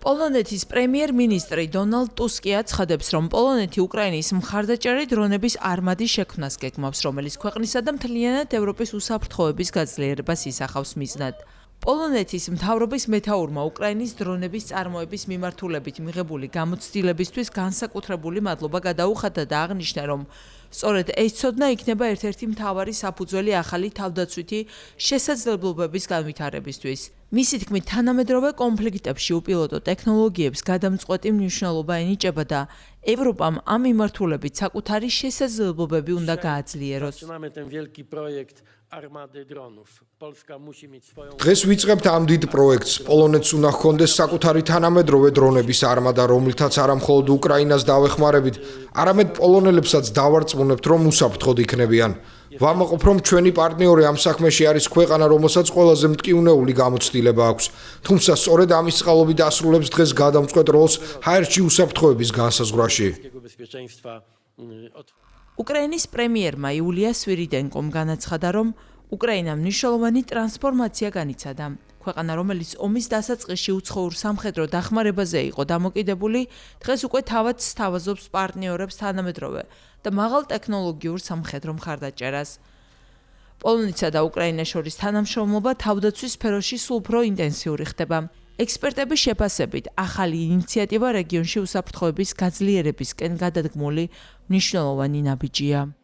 პოლონეთის პრემიერ-მინისტრი დონალდ ტუსკი აცხადებს, რომ პოლონეთი უკრაინის მხარდაჭერი დრონების არმადის შექმნას გეგმავს, რომელიც ქვეყნისა და მთლიანად ევროპის უსაფრთხოების გაძლიერებას ისახავს მიზნად. პოლონეთის მთავრობის მეთაურმა უკრაინის დრონების წარმოების მიმართულებით მიღებული გამოცდილებისთვის განსაკუთრებული მადლობა გადაუხადა და აღნიშნა, რომ სწორედ ეს ცოდნა იქნება ერთ-ერთი მთავარი საფუძველი ახალი თავდაცვითი შესაძლებლობების განვითარებისთვის. მისი თქმით, თანამედროვე კონფლიქტებში უპილოტო ტექნოლოგიებს გადამწყვეტი მნიშვნელობა ენიჭება და ევროპამ ამ მიმართულებით საკუთარი შესაძლებლობები უნდა გააძლიეროს. დღეს ვიწყებთ ამ დიდ პროექტს. პოლონეთს უნდა ჰქონდეს საკუთარი თანამედროვე დრონების არმადა, რომლითაც არა მხოლოდ უკრაინას დავეხმარებით, არამედ პოლონელებსაც დავარწმუნებთ, რომ უსაფრთხოდ იქნებიან. ვამაყობ, რომ ჩვენი პარტნიორი ამ საქმეში არის ქვეყანა, რომელსაც ყველაზე მტკივნეული გამოცდილება აქვს. თუმცა სწორედ ამის წყალობით ასრულებს დღეს გადამწყვეტ როლს ჰაერში უსაფრთხოების განსაზღვრაში. უკრაინის პრემიერმა იულია სვირიდენკომ განაცხადა, რომ უკრაინამ მნიშვნელოვანი ტრანსფორმაცია განიცადა. ქვეყანა, რომელიც ომის დასაწყისში უცხოურ სამხედრო დახმარებაზე იყო დამოკიდებული, დღეს უკვე თავად სთავაზობს პარტნიორებს თანამედროვე და მაღალ ტექნოლოგიურ სამხედრო მხარდაჭერას. პოლონეთსა და უკრაინას შორის თანამშრომლობა თავდაცვის სფეროში სულ უფრო ინტენსიური ხდება. ექსპერტების შეფასებით, ახალი ინიციატივა რეგიონში უსაფრთხოების გაძლიერებისკენ გადადგმული მნიშვნელოვანი ნაბიჯია.